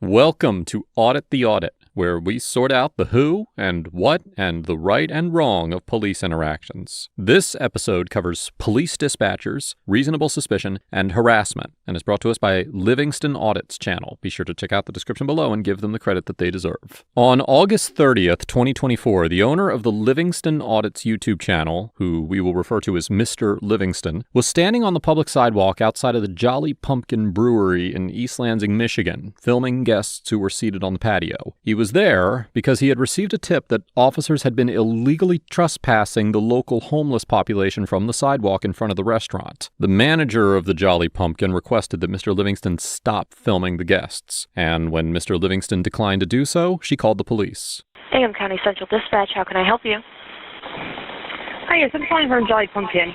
Welcome to Audit the Audit, where we sort out the who and what and the right and wrong of police interactions. This episode covers police dispatchers, reasonable suspicion, and harassment, and is brought to us by Livingston Audit's channel. Be sure to check out the description below and give them the credit that they deserve. On August 30th, 2024, the owner of the Livingston Audit's YouTube channel, who we will refer to as Mr. Livingston, was standing on the public sidewalk outside of the Jolly Pumpkin Brewery in East Lansing, Michigan, filming guests who were seated on the patio. He was there because he had received a tip that officers had been illegally trespassing the local homeless population from the sidewalk in front of the restaurant. The manager of the Jolly Pumpkin requested that Mr. Livingston stop filming the guests, and when Mr. Livingston declined to do so, she called the police. Hingham County Central Dispatch, how can I help you? Hi, yes, I'm calling from Jolly Pumpkin.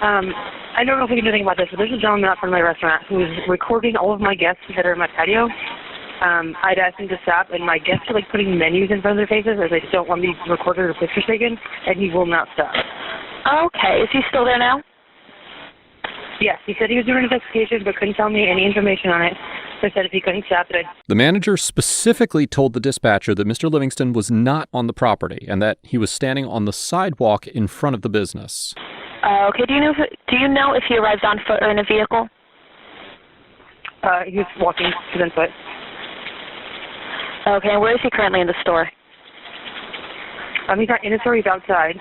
I don't know if we can do anything about this, but there's a gentleman out front of my restaurant who's recording all of my guests that are in my patio. I'd asked him to stop, and my guests are like putting menus in front of their faces as they don't want me recorded or pictures taken, and he will not stop. Okay, is he still there now? Yes, he said he was doing an investigation, but couldn't tell me any information on it. So I said if he couldn't stop it, The manager specifically told the dispatcher that Mr. Livingston was not on the property and that he was standing on the sidewalk in front of the business. Okay, do you know if he arrived on foot or in a vehicle? he was walking to the foot. Okay, and where is he currently in the store? He's not in the store, he's outside.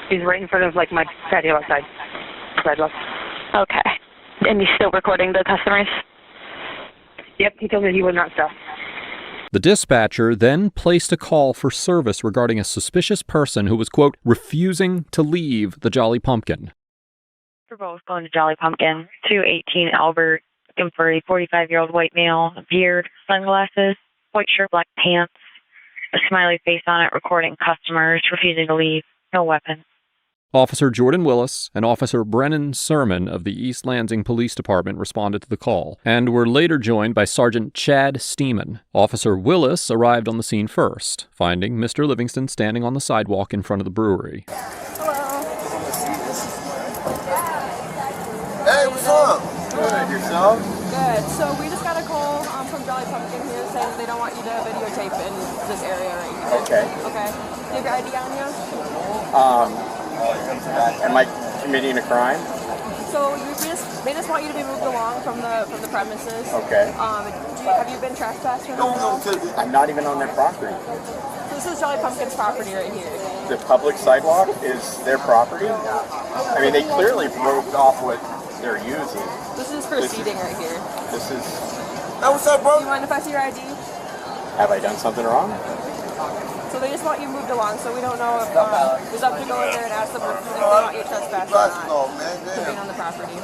He's right in front of, like, my patio outside. Sidewalk. Okay. And he's still recording the customers? Yep, he told me he would not stop. The dispatcher then placed a call for service regarding a suspicious person who was, quote, refusing to leave the Jolly Pumpkin. We're both going to Jolly Pumpkin, 218 Albert, looking for a 45-year-old white male, a beard, sunglasses, white shirt, black pants, a smiley face on it, recording customers, refusing to leave, no weapon. Officer Jordan Willis and Officer Brennan Sermon of the East Lansing Police Department responded to the call, and were later joined by Sergeant Chad Steeman. Officer Willis arrived on the scene first, finding Mr. Livingston standing on the sidewalk in front of the brewery. Hey, what's up? Good, yourself? Good. So we just got a call from Jolly Pumpkin here saying they don't want you to videotape in this area right here. Okay. Okay. Do you have your ID on you? Am I committing a crime? So they just want you to be moved along from the premises. Okay. Have you been trespassing? No, I'm not even on their property. So this is Jolly Pumpkin's property right here. The public sidewalk is their property? I mean, they clearly broke off what they're using. This is for seating right here. This is... Hey, what's up, bro? Do you mind if I see your ID? Have I done something wrong? So they just want you moved along, so we don't know if it's up to go in there and ask them if they want you trespassing or not to be on the property.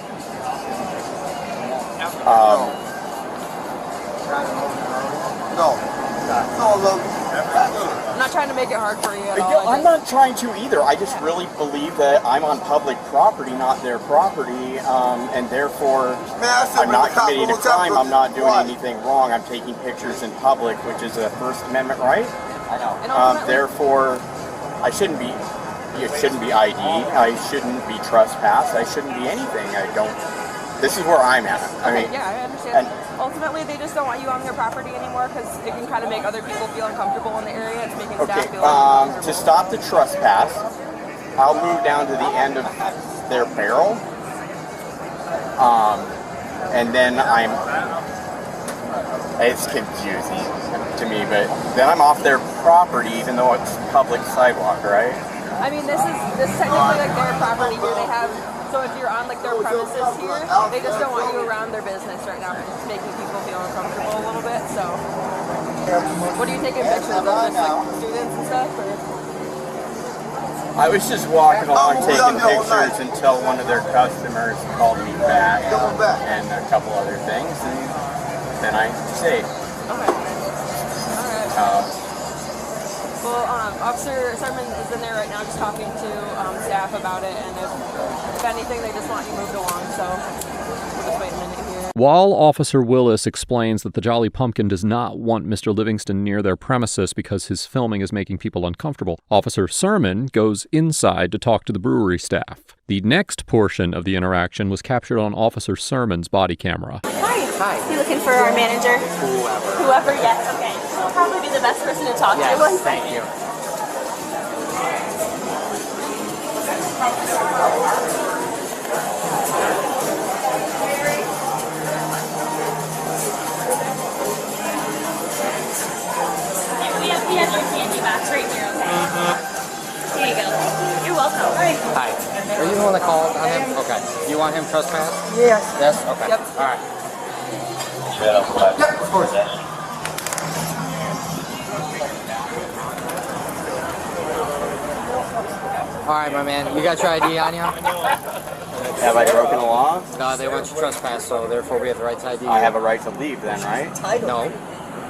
I'm not trying to make it hard for you at all. I'm not trying to either. I just really believe that I'm on public property, not their property, and therefore I'm not committing a crime. I'm not doing anything wrong. I'm taking pictures in public, which is a First Amendment right. I know. Therefore, it shouldn't be ID. I shouldn't be trespassed. I shouldn't be anything. This is where I'm at. I understand. Ultimately, they just don't want you on their property anymore because it can kind of make other people feel uncomfortable in the area. It's making staff feel uncomfortable. To stop the trespass, I'll move down to the end of their barrel, and then it's confusing to me, but then I'm off their property even though it's public sidewalk, right? I mean, this is technically like their property here. They have, so if you're on like their premises here, they just don't want you around their business right now. It's making people feel uncomfortable a little bit. So, what are you taking pictures of? Just like students and stuff? Or? I was just walking along taking pictures until one of their customers called me back and a couple other things, and then I stayed. Okay. All right. Well, Officer Sermon is in there right now just talking to staff about it, and if anything, they just want you moved along, so we'll just wait a minute here. While Officer Willis explains that the Jolly Pumpkin does not want Mr. Livingston near their premises because his filming is making people uncomfortable, Officer Sermon goes inside to talk to the brewery staff. The next portion of the interaction was captured on Officer Sermon's body camera. Hi. Hi. You looking for our manager? Whoever. Whoever, yes, okay. He'll probably be the best person to talk Yes, to. One thank second. you. We have your candy box right here, okay? Here you go. You're welcome. Hi. Are you the one that called on him? Okay. You want him trespass? Yes. Yes? Okay. Yep. All right. Yep, of course. All right, my man. You got your ID on you? Have I broken the law? No, they want you trespass, so therefore we have the right to ID. I have a right to leave then, right? No.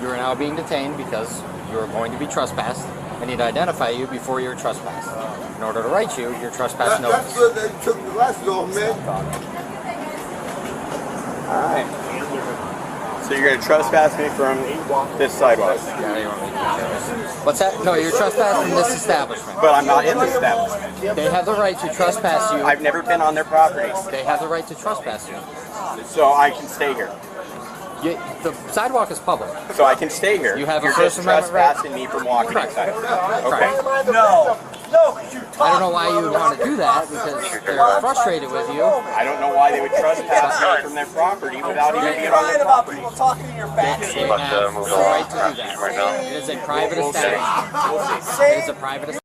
You are now being detained because you are going to be trespassed. I need to identify you before you're trespassed. In order to write you your trespass notice. That's good they took the glasses off, man. Alright. So you're going to trespass me from this sidewalk? Yeah, you want me to do that. What's that? No, you're trespassing this establishment. But I'm not in the establishment. They have the right to trespass you. I've never been on their property. They have the right to trespass you. So I can stay here. The sidewalk is public. So I can stay here. You have a You're First just Amendment right? trespassing me from walking Correct. inside. Okay. Correct. No. I don't know why you would want to do that because they're frustrated with you. I don't know why they would trespass me from their property without even being on their property. talking to your back. They have the right to do that. It is a private establishment. It is a private establishment.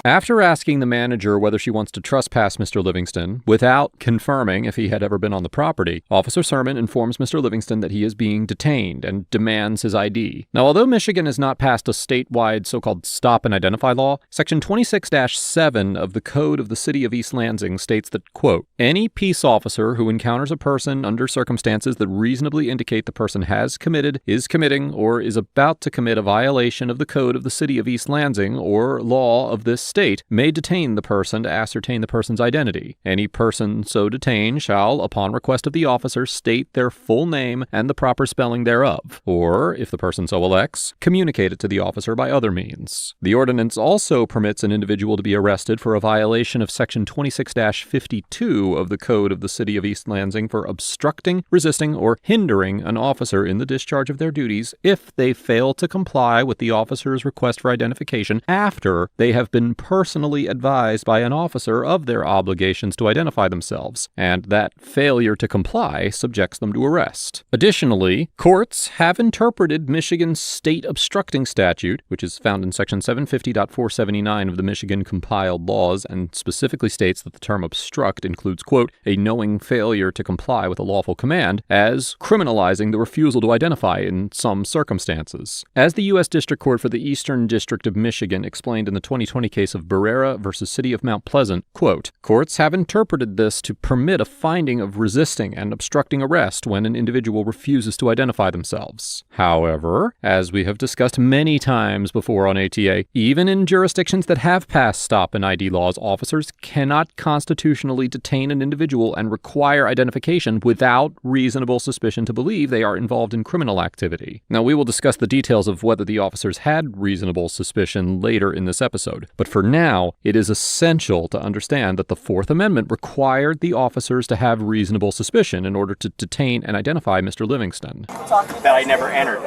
After asking the manager whether she wants to trespass Mr. Livingston without confirming if he had ever been on the property, Officer Sermon informs Mr. Livingston that he is being detained and demands his ID. Now, although Michigan has not passed a statewide so-called stop and identify law, Section 26-7 of the Code of the City of East Lansing states that, quote, any peace officer who encounters a person under circumstances that reasonably indicate the person has committed, is committing, or is about to commit a violation of the Code of the City of East Lansing or law of this state may detain the person to ascertain the person's identity. Any person so detained shall, upon request of the officer, state their full name and the proper spelling thereof, or, if the person so elects, communicate it to the officer by other means. The ordinance also permits an individual to be arrested for a violation of Section 26-52 of the Code of the City of East Lansing for obstructing, resisting, or hindering an officer in the discharge of their duties if they fail to comply with the officer's request for identification after they have been personally advised by an officer of their obligations to identify themselves, and that failure to comply subjects them to arrest. Additionally, courts have interpreted Michigan's state obstructing statute, which is found in Section 750.479 of the Michigan compiled laws and specifically states that the term obstruct includes, quote, a knowing failure to comply with a lawful command, as criminalizing the refusal to identify in some circumstances. As the U.S. District Court for the Eastern District of Michigan explained in the 2020 case of Barrera versus City of Mount Pleasant, quote, courts have interpreted this to permit a finding of resisting and obstructing arrest when an individual refuses to identify themselves. However, as we have discussed many times before on ATA, even in jurisdictions that have passed stop and ID laws, officers cannot constitutionally detain an individual and require identification without reasonable suspicion to believe they are involved in criminal activity. Now, we will discuss the details of whether the officers had reasonable suspicion later in this episode. But for now, it is essential to understand that the Fourth Amendment required the officers to have reasonable suspicion in order to detain and identify Mr. Livingston. That I never entered.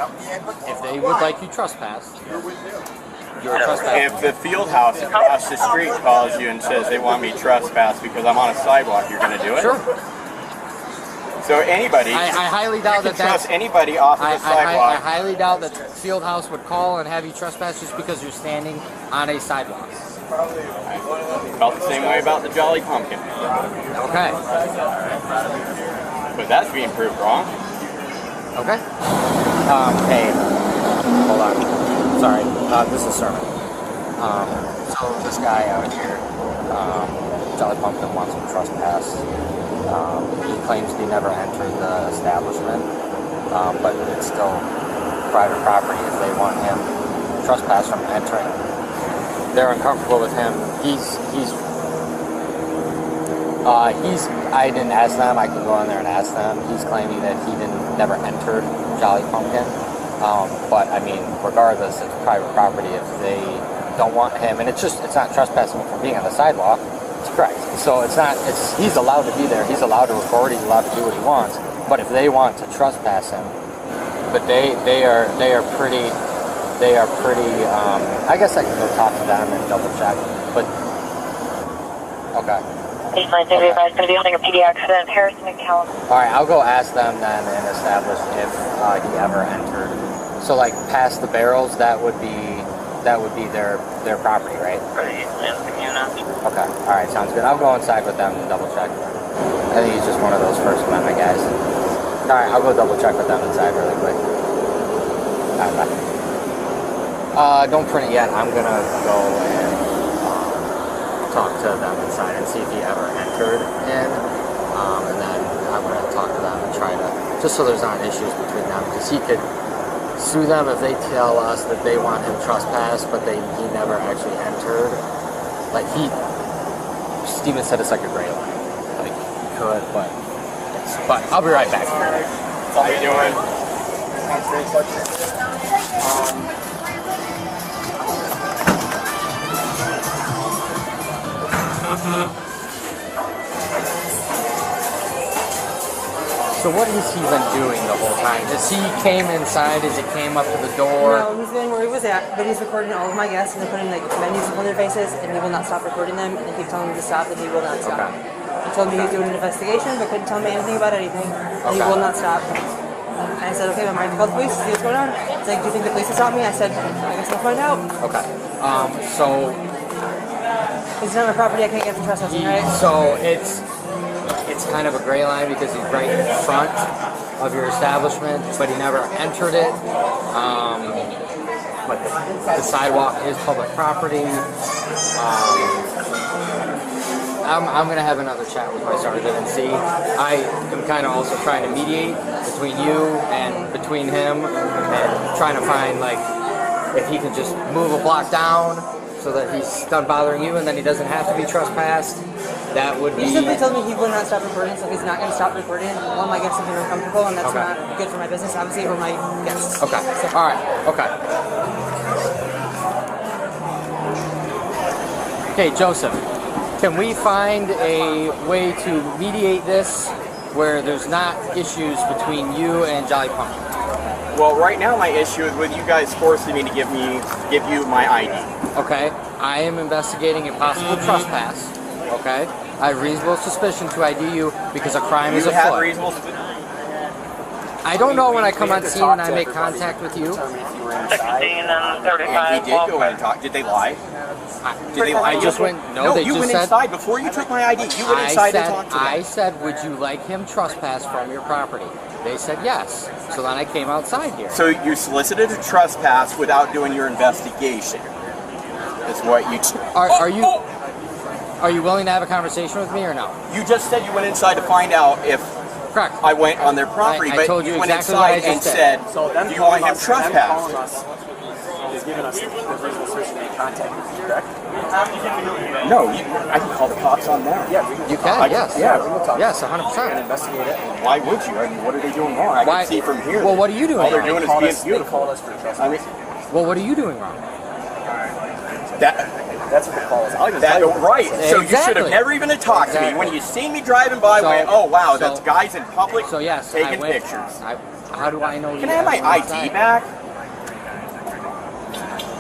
If they would like you trespassed, you're trespassing. If the field house across the street calls you and says they want me trespassed because I'm on a sidewalk, you're going to do it? Sure. So anybody, I highly doubt you that can that's... trust anybody off of the I sidewalk. highly doubt that Fieldhouse would call and have you trespass just because you're standing on a sidewalk. I felt the same way about the Jolly Pumpkin. Okay. But that's being proved wrong. Okay. Hey, hold on. Sorry, this is Sermon. So this guy out here, Jolly Pumpkin wants him trespassed. He claims he never entered the establishment, but it's still private property if they want him trespassed from entering. They're uncomfortable with him. I didn't ask them. I can go in there and ask them. He's claiming that he never entered Jolly Pumpkin. But I mean, regardless, it's private property. If they don't want him, and it's not trespassing from being on the sidewalk. It's correct. So he's allowed to be there. He's allowed to record. He's allowed to do what he wants. But if they want to trespass him, but they are pretty. I guess I can go talk to them and double check. But okay. Baseline City is going to be holding a PD accident in Harrison and California. All right, I'll go ask them then and establish if he ever entered. So like past the barrels, that would be their property, right? Okay. All right, sounds good. I'll go inside with them and double check. I think he's just one of those First Amendment guys. All right, I'll go double check with them inside really quick. All right, bye. Don't print it yet. I'm gonna go and talk to them inside and see if he ever entered in, and then I'm gonna talk to them and try to, just so there's not issues between them, because he could sue them if they tell us that they want him trespassed, but he never actually entered. Like Steven said it's like a gray line. Like he could, but I'll be right back. How you doing? So what has he been doing the whole time? As he came inside, as he came up to the door? No, he's been where he was at, but he's recording all of my guests, and they're putting like menus on their faces, and he will not stop recording them, and they keep telling him to stop, and he will not stop. Okay. He told me he was doing an investigation, but couldn't tell me anything about anything, and he will not stop. And I said, okay, I'm going to call the police, see what's going on. He's like, do you think the police will stop me? I said, I guess I'll find out. Okay. So It's not my property, I can't get for trespassing, right? So it's kind of a gray line because he's right in front of your establishment, but he never entered it. But the sidewalk is public property. I'm going to have another chat with my sergeant and see. I am kind of also trying to mediate between you and between him, and trying to find like if he can just move a block down so that he's done bothering you and then he doesn't have to be trespassed. That would be... He simply told me he will not stop recording, so he's not going to stop recording. All my guests are feeling uncomfortable, and that's not good for my business, obviously, or my guests. Okay. So, all right. Okay. Okay, Joseph, can we find a way to mediate this where there's not issues between you and Jolly Pumpkin? Well, right now my issue is with you guys forcing me to give you my ID. Okay. I am investigating a possible trespass. Okay. I have reasonable suspicion to ID you because a crime is afoot. You have reasonable suspicion? I don't know when I come on scene and I make contact with you. 16 and 35. And he did go in and talk. Did they lie? Did they lie? I just went. No, they you just went said, inside before you took my ID. You went inside to talk to them. I said, would you like him trespass from your property? They said yes. So then I came outside here. So you solicited a trespass without doing your investigation. Is what you... Are you willing to have a conversation with me or no? You just said you went inside to find out if Correct. I went on their property, I but told you you went exactly what I inside and just said, So them do you want him calling us trespassed? is giving us the reasonable suspicion they contacted you, correct? No, I can call the cops on them. Yeah, we can. You can, yes. Yeah, we will talk. Yes, And 100%. investigate it. Why would you? I mean, what are they doing wrong? I can see from here. Well, what are you doing All they're wrong? doing is Called being us- They beautiful. called us for trespass. I mean, Well, what are you doing wrong? That's what the call is. I'll even that, tell you. right. So you should Exactly. have never even talked to me. When you see me driving by, So- went, oh wow, so- that's guys in public So yes, taking I went, pictures. How do I know? Can I have my ID back?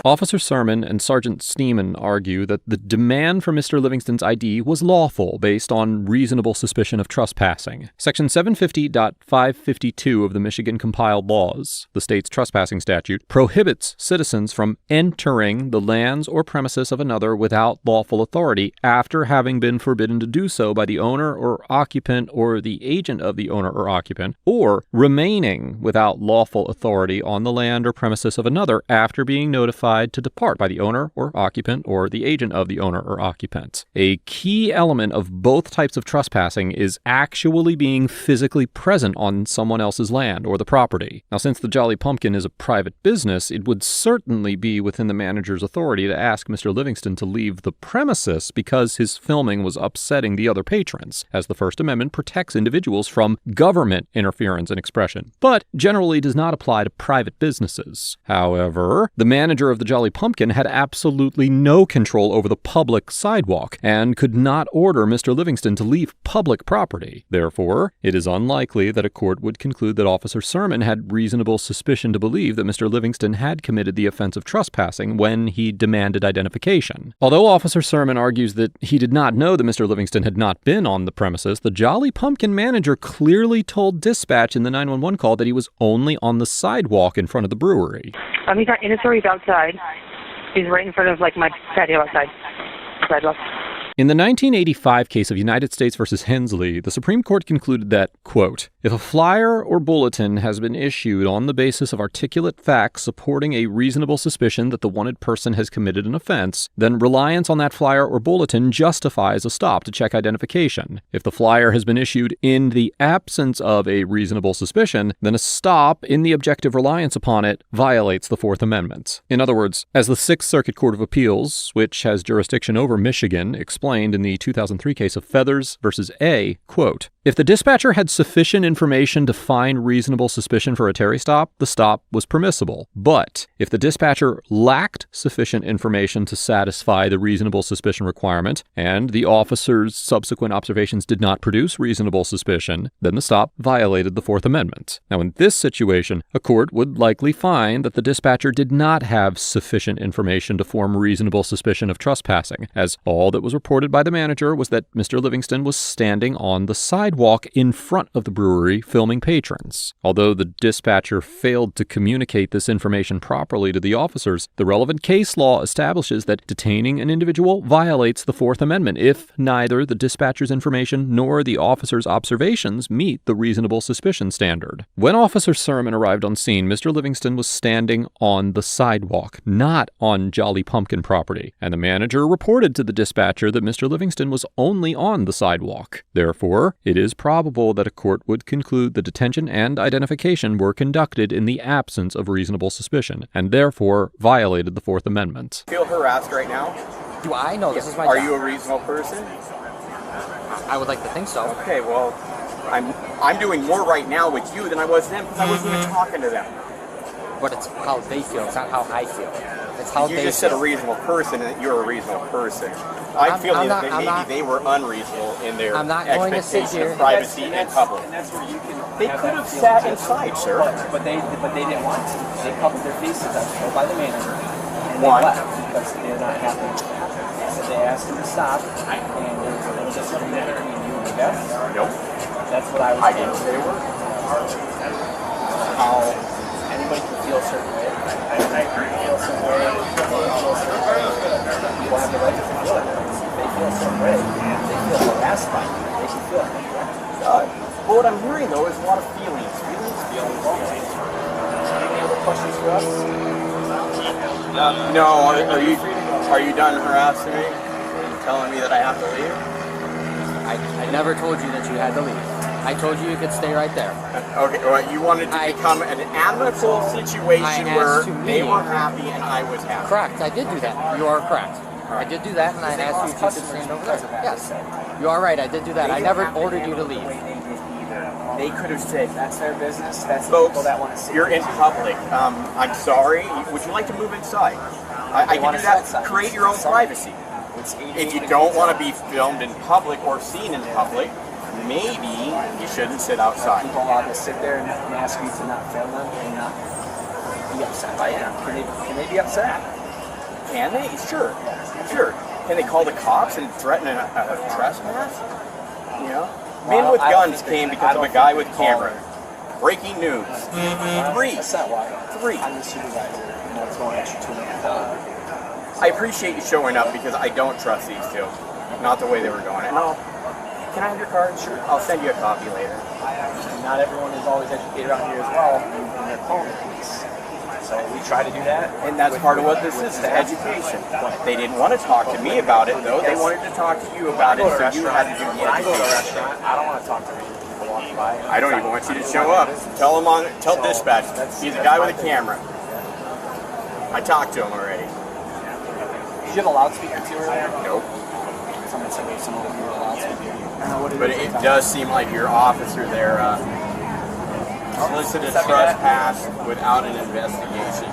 Officer Sermon and Sergeant Steeman argue that the demand for Mr. Livingston's ID was lawful based on reasonable suspicion of trespassing. Section 750.552 of the Michigan Compiled Laws, the state's trespassing statute, prohibits citizens from entering the lands or premises of another without lawful authority after having been forbidden to do so by the owner or occupant or the agent of the owner or occupant, or remaining without lawful authority on the land or premises of another after being notified to depart by the owner or occupant or the agent of the owner or occupant. A key element of both types of trespassing is actually being physically present on someone else's land or the property. Now, since the Jolly Pumpkin is a private business, it would certainly be within the manager's authority to ask Mr. Livingston to leave the premises because his filming was upsetting the other patrons, as the First Amendment protects individuals from government interference and expression, but generally does not apply to private businesses. However, the manager of the the Jolly Pumpkin had absolutely no control over the public sidewalk and could not order Mr. Livingston to leave public property. Therefore, it is unlikely that a court would conclude that Officer Sermon had reasonable suspicion to believe that Mr. Livingston had committed the offense of trespassing when he demanded identification. Although Officer Sermon argues that he did not know that Mr. Livingston had not been on the premises, the Jolly Pumpkin manager clearly told dispatch in the 911 call that he was only on the sidewalk in front of the brewery. He's not in his store, he's outside. He's right in front of, my patio outside. Sidewalk. In the 1985 case of United States v. Hensley, the Supreme Court concluded that, quote, if a flyer or bulletin has been issued on the basis of articulate facts supporting a reasonable suspicion that the wanted person has committed an offense, then reliance on that flyer or bulletin justifies a stop to check identification. If the flyer has been issued in the absence of a reasonable suspicion, then a stop in the objective reliance upon it violates the Fourth Amendment. In other words, as the Sixth Circuit Court of Appeals, which has jurisdiction over Michigan, explained in the 2003 case of Feathers versus A, quote, if the dispatcher had sufficient information to find reasonable suspicion for a Terry stop, the stop was permissible. But if the dispatcher lacked sufficient information to satisfy the reasonable suspicion requirement, and the officer's subsequent observations did not produce reasonable suspicion, then the stop violated the Fourth Amendment. Now, in this situation, a court would likely find that the dispatcher did not have sufficient information to form reasonable suspicion of trespassing, as all that was reported by the manager was that Mr. Livingston was standing on the sidewalk in front of the brewery filming patrons. Although the dispatcher failed to communicate this information properly to the officers, the relevant case law establishes that detaining an individual violates the Fourth Amendment if neither the dispatcher's information nor the officer's observations meet the reasonable suspicion standard. When Officer Sermon arrived on scene, Mr. Livingston was standing on the sidewalk, not on Jolly Pumpkin property, and the manager reported to the dispatcher that Mr. Livingston was only on the sidewalk. Therefore, it is probable that a court would conclude the detention and identification were conducted in the absence of reasonable suspicion, and therefore violated the Fourth Amendment. Feel harassed right now? Do I? No, this is my Are job. you a reasonable person? I would like to think so. Okay, well, I'm doing more right now with you than I was then because I wasn't even talking to them. But it's how they feel, it's not how I feel. It's how you they just feel. said a reasonable person and that you're a reasonable person. I feel that maybe they were unreasonable in their expectation of privacy in public. They could have sat inside, sir. But they didn't want to. They covered their faces up by the manager. And Why? They left because they're not happy. So they asked him to stop, and there was a little disagreement between you and the guest. Nope. That's what I was saying. didn't say a word. How anybody can feel a certain way. I feel some way. People have the right to feel it. They feel a certain way. They feel harassed by you. They should feel it. Well, what I'm hearing, though, is a lot of feelings. Feelings. Any other questions for us? No, are you done harassing me? Telling me that I have to leave? I never told you that you had to leave. I told you could stay right there. Okay, well, you wanted to become an amicable situation where they were happy and I was happy. Correct, I did do that. You are correct. I did do that, and I asked you if you could stand over there. Yes, you are right. I did do that. I never ordered you to leave. They could have said, that's their business, that's the Folks, people that want to see. you're in public. I'm sorry. Would you like to move inside? I can do that. Create your own privacy. If you don't want to be filmed in public or seen in public, maybe you shouldn't sit outside. People allowed to sit there and ask you to not film them and not be upset by it. Can they be upset? Can they? Sure. Can they call the cops and threaten a trespass? You know? Men with guns came because of a guy with camera. Breaking news. That's not why. 3. I'm the supervisor, and that's going extra 2 minutes. I appreciate you showing up because I don't trust these two. Not the way they were going. And can I have your card? Sure. I'll send you a copy later. Not everyone is always educated around here as well in their phone police. So we try to do that. And that's part of what this is education. They didn't want to talk to me about it, though. They wanted to talk to you about it, so you had to do the When I go to a education. restaurant, I don't want to talk to people walking by. I don't even want you to show up. Tell dispatch. He's a guy with a camera. I talked to him already. Did you have a loudspeaker too earlier? Nope. Someone said maybe some of them were a loudspeaker. But it does seem like your officer there solicited trespass without an investigation.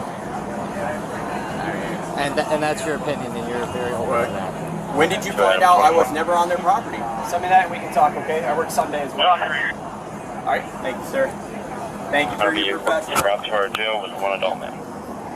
And that's your opinion, and you're very open to that. When did you find out I was never on their property? Send me that and we can talk, okay? I work Sunday as well. All right, thank you, sir. Thank you for your professionalism. Route to our jail with one adult man.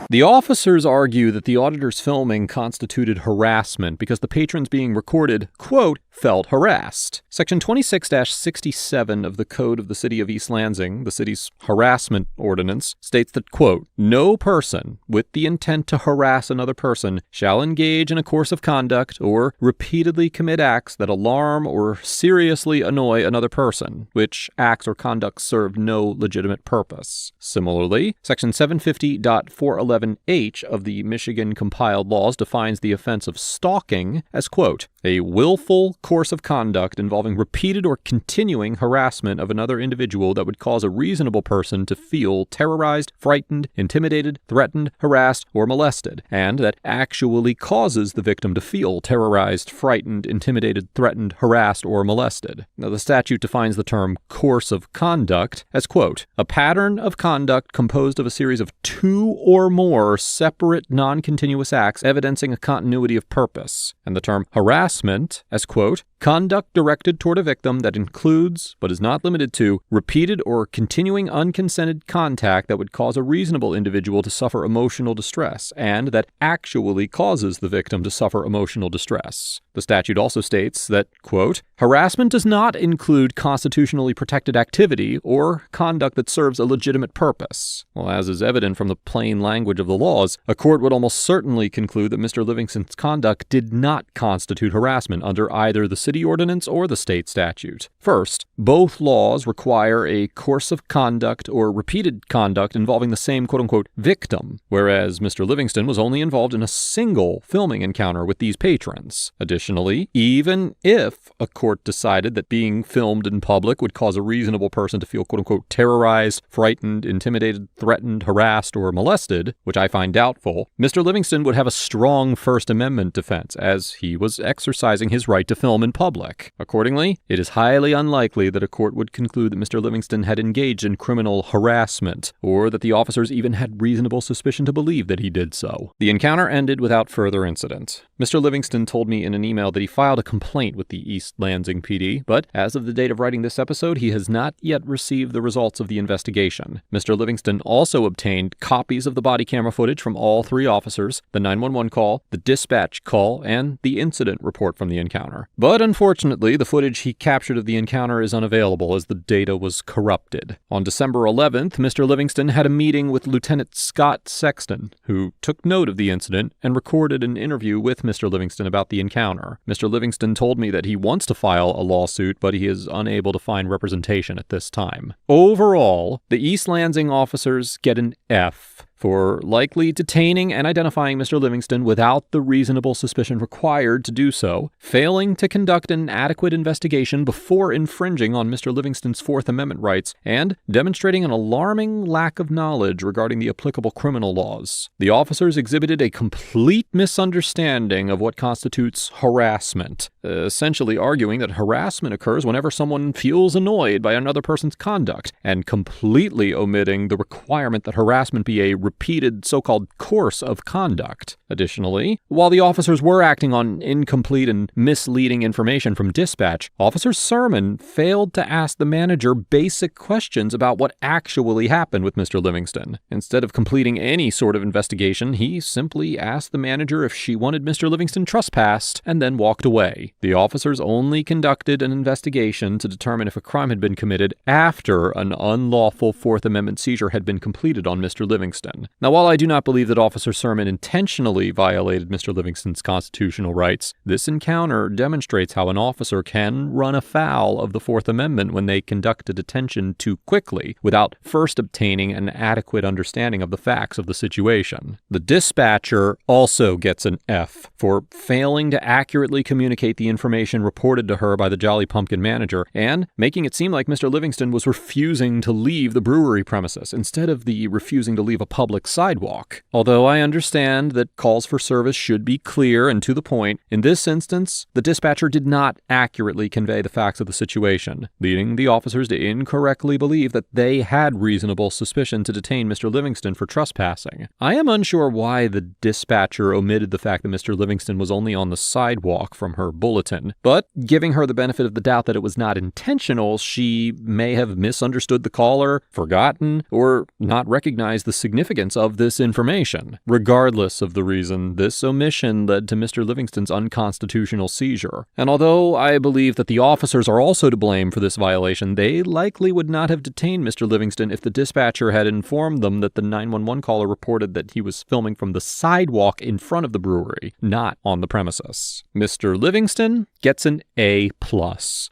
The officers argue that the auditor's filming constituted harassment because the patrons being recorded, quote, felt harassed. Section 26-67 of the Code of the City of East Lansing, the city's harassment ordinance, states that, quote, no person with the intent to harass another person shall engage in a course of conduct or repeatedly commit acts that alarm or seriously annoy another person, which acts or conduct serve no legitimate purpose. Similarly, Section 750.411H of the Michigan compiled laws defines the offense of stalking as, quote, a willful course of conduct involving repeated or continuing harassment of another individual that would cause a reasonable person to feel terrorized, frightened, intimidated, threatened, harassed, or molested, and that actually causes the victim to feel terrorized, frightened, intimidated, threatened, harassed, or molested. Now, the statute defines the term course of conduct as, quote, a pattern of conduct composed of a series of two or more separate non-continuous acts evidencing a continuity of purpose, and the term harassment as, quote, conduct directed toward a victim that includes, but is not limited to, repeated or continuing unconsented contact that would cause a reasonable individual to suffer emotional distress, and that actually causes the victim to suffer emotional distress. The statute also states that, quote, harassment does not include constitutionally protected activity or conduct that serves a legitimate purpose. Well, as is evident from the plain language of the laws, a court would almost certainly conclude that Mr. Livingston's conduct did not constitute harassment under either the city ordinance or the state statute. First, both laws require a course of conduct or repeated conduct involving the same quote-unquote victim, whereas Mr. Livingston was only involved in a single filming encounter with these patrons. Additionally, even if a court decided that being filmed in public would cause a reasonable person to feel quote-unquote terrorized, frightened, intimidated, threatened, harassed, or molested, which I find doubtful, Mr. Livingston would have a strong First Amendment defense, as he was exercising his right to film in public. Accordingly, it is highly unlikely that a court would conclude that Mr. Livingston had engaged in criminal harassment, or that the officers even had reasonable suspicion to believe that he did so. The encounter ended without further incident. Mr. Livingston told me in an email that he filed a complaint with the East Lansing PD, but as of the date of writing this episode, he has not yet received the results of the investigation. Mr. Livingston also obtained copies of the body camera footage from all three officers, the 911 call, the dispatch call, and the incident report from the encounter. But unfortunately, the footage he captured of the encounter is unavailable as the data was corrupted. On December 11th, Mr. Livingston had a meeting with Lieutenant Scott Sexton, who took note of the incident and recorded an interview with Mr. Livingston about the encounter. Mr. Livingston told me that he wants to file a lawsuit, but he is unable to find representation at this time. Overall, the East Lansing officers get an F for likely detaining and identifying Mr. Livingston without the reasonable suspicion required to do so, failing to conduct an adequate investigation before infringing on Mr. Livingston's Fourth Amendment rights, and demonstrating an alarming lack of knowledge regarding the applicable criminal laws. The officers exhibited a complete misunderstanding of what constitutes harassment, essentially arguing that harassment occurs whenever someone feels annoyed by another person's conduct, and completely omitting the requirement that harassment be a repeated so-called course of conduct. Additionally, while the officers were acting on incomplete and misleading information from dispatch, Officer Sermon failed to ask the manager basic questions about what actually happened with Mr. Livingston. Instead of completing any sort of investigation, he simply asked the manager if she wanted Mr. Livingston trespassed and then walked away. The officers only conducted an investigation to determine if a crime had been committed after an unlawful Fourth Amendment seizure had been completed on Mr. Livingston. Now, while I do not believe that Officer Sermon intentionally violated Mr. Livingston's constitutional rights, this encounter demonstrates how an officer can run afoul of the Fourth Amendment when they conduct a detention too quickly, without first obtaining an adequate understanding of the facts of the situation. The dispatcher also gets an F for failing to accurately communicate the information reported to her by the Jolly Pumpkin manager, and making it seem like Mr. Livingston was refusing to leave the brewery premises, instead of the refusing to leave a public public sidewalk. Although I understand that calls for service should be clear and to the point, in this instance, the dispatcher did not accurately convey the facts of the situation, leading the officers to incorrectly believe that they had reasonable suspicion to detain Mr. Livingston for trespassing. I am unsure why the dispatcher omitted the fact that Mr. Livingston was only on the sidewalk from her bulletin, but giving her the benefit of the doubt that it was not intentional, she may have misunderstood the caller, forgotten, or not recognized the significance of this information. Regardless of the reason, this omission led to Mr. Livingston's unconstitutional seizure. And although I believe that the officers are also to blame for this violation, they likely would not have detained Mr. Livingston if the dispatcher had informed them that the 911 caller reported that he was filming from the sidewalk in front of the brewery, not on the premises. Mr. Livingston gets an A+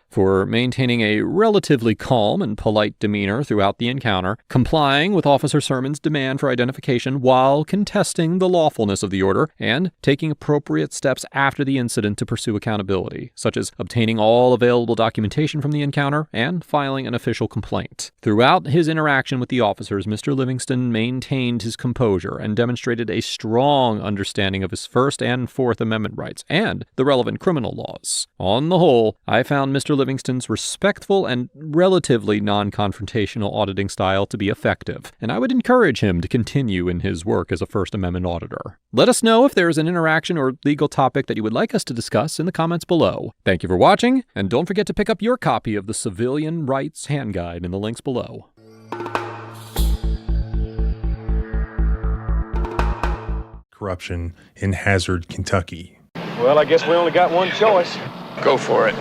for maintaining a relatively calm and polite demeanor throughout the encounter, complying with Officer Sermon's demand for identification while contesting the lawfulness of the order, and taking appropriate steps after the incident to pursue accountability, such as obtaining all available documentation from the encounter and filing an official complaint. Throughout his interaction with the officers, Mr. Livingston maintained his composure and demonstrated a strong understanding of his First and Fourth Amendment rights and the relevant criminal laws. On the whole, I found Mr. Livingston's respectful and relatively non-confrontational auditing style to be effective, and I would encourage him to continue in his work as a First Amendment auditor. Let us know if there is an interaction or legal topic that you would like us to discuss in the comments below. Thank you for watching, and don't forget to pick up your copy of the Civilian Rights Hand Guide in the links below. Corruption in Hazard, Kentucky. Well, I guess we only got one choice. Go for it.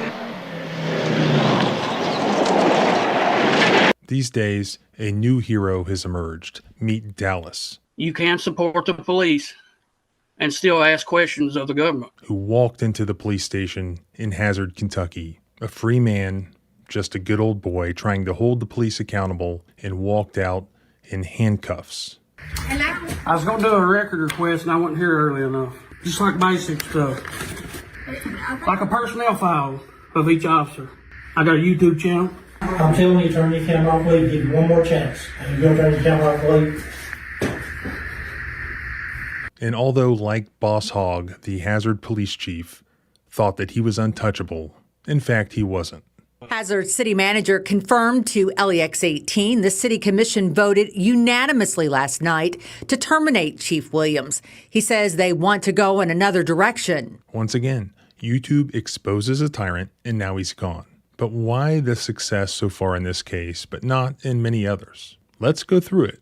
These days, a new hero has emerged. Meet Dallas. You can support the police and still ask questions of the government. Who walked into the police station in Hazard, Kentucky. A free man, just a good old boy trying to hold the police accountable, and walked out in handcuffs. I was going to do a record request and I wasn't here early enough. Just like basic stuff. Like a personnel file of each officer. I got a YouTube channel. I'm telling you, turn your camera off, please. Give you one more chance. And you're going to turn your camera off, please. And although, like Boss Hogg, the Hazard police chief, thought that he was untouchable, in fact, he wasn't. Hazard City Manager confirmed to LEX 18 the City Commission voted unanimously last night to terminate Chief Williams. He says they want to go in another direction. Once again, YouTube exposes a tyrant, and now he's gone. But why the success so far in this case, but not in many others? Let's go through it.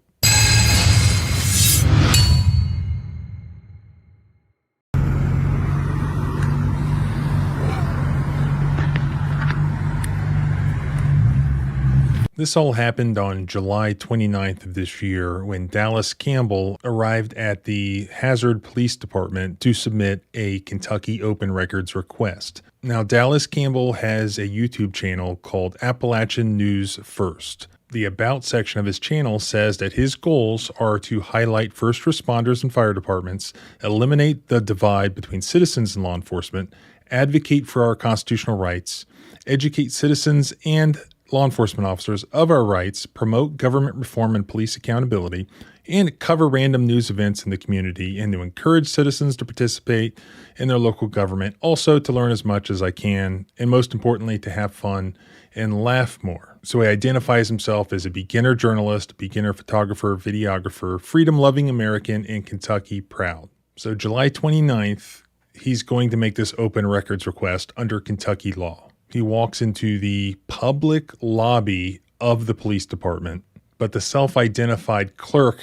This all happened on July 29th of this year when Dallas Campbell arrived at the Hazard Police Department to submit a Kentucky Open Records request. Now, Dallas Campbell has a YouTube channel called Appalachian News First. The About section of his channel says that his goals are to highlight first responders and fire departments, eliminate the divide between citizens and law enforcement, advocate for our constitutional rights, educate citizens and law enforcement officers of our rights, promote government reform and police accountability, and cover random news events in the community, and to encourage citizens to participate in their local government, also to learn as much as I can, and most importantly, to have fun and laugh more. So he identifies himself as a beginner journalist, beginner photographer, videographer, freedom-loving American, and Kentucky proud. So July 29th, he's going to make this open records request under Kentucky law. He walks into the public lobby of the police department, but the self-identified clerk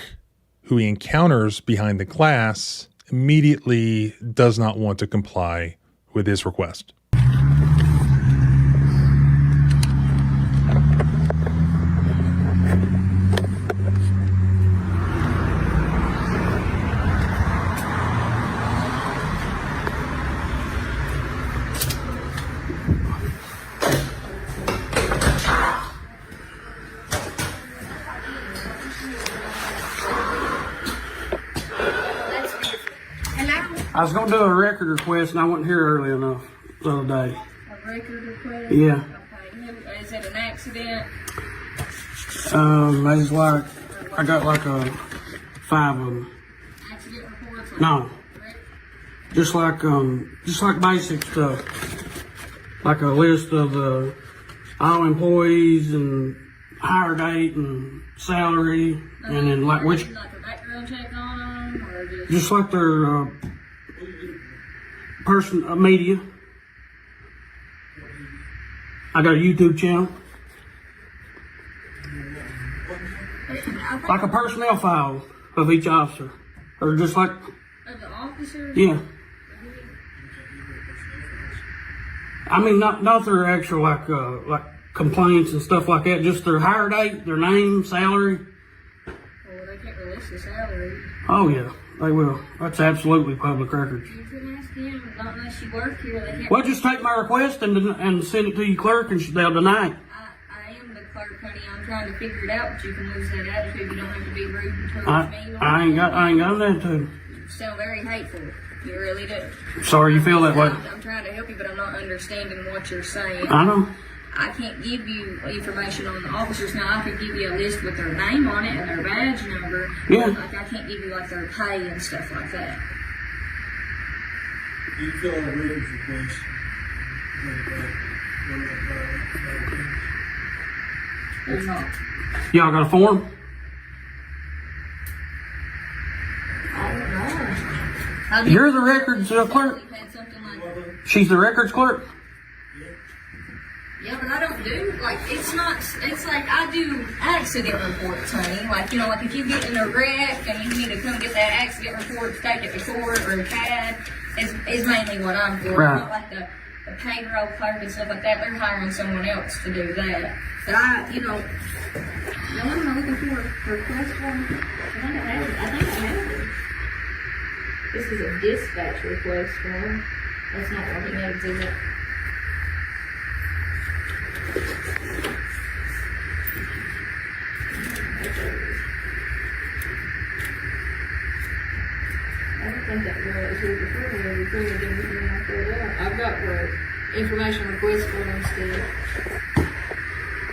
who he encounters behind the glass immediately does not want to comply with his request. I was going to do a record request and I wasn't here early enough the other day. A record request? Yeah. Okay. Is it an accident? It's like, I got like a 5 of them. Accident reports? No. Just like basic stuff. Like a list of all employees and hire date and salary, and then like which. Like a background check on them, or Just like their media. I got a YouTube channel. Like a personnel file of each officer. Or just like. Of the officers? Yeah. I mean, not their actual like complaints and stuff like that. Just their hire date, their name, salary. Well, they can't release the salary. Oh yeah, they will. That's absolutely public record. You can ask him, not unless you work here. They can't. Well, just take my request and send it to your clerk, and they'll deny it. I am the clerk, honey. I'm trying to figure it out, but you can lose that attitude. You don't have to be rude and towards me. I ain't got an attitude. You sound very hateful. You really do. Sorry you feel that way. I'm trying to help you, but I'm not understanding what you're saying. I know. I can't give you information on the officers. Now, I could give you a list with their name on it and their badge number. Yeah. Like, I can't give you, like, their pay and stuff like that. You fill out a records request. There's not. Y'all got a form? I don't know. You're the records clerk. She's the records clerk. Yeah, but I don't do, like, it's like I do accident reports, honey. Like, you know, like if you get in a wreck and you need to come get that accident report to take it to court or a CAD, is mainly what I'm for. Right. Not like the payroll clerk and stuff like that. They're hiring someone else to do that. But I, you know, what am I looking for? Request form? I think I have it. This is a dispatch request form. That's not what he needs, is it? I don't think that girl was here before we recorded everything I filled out. I've got information request form still.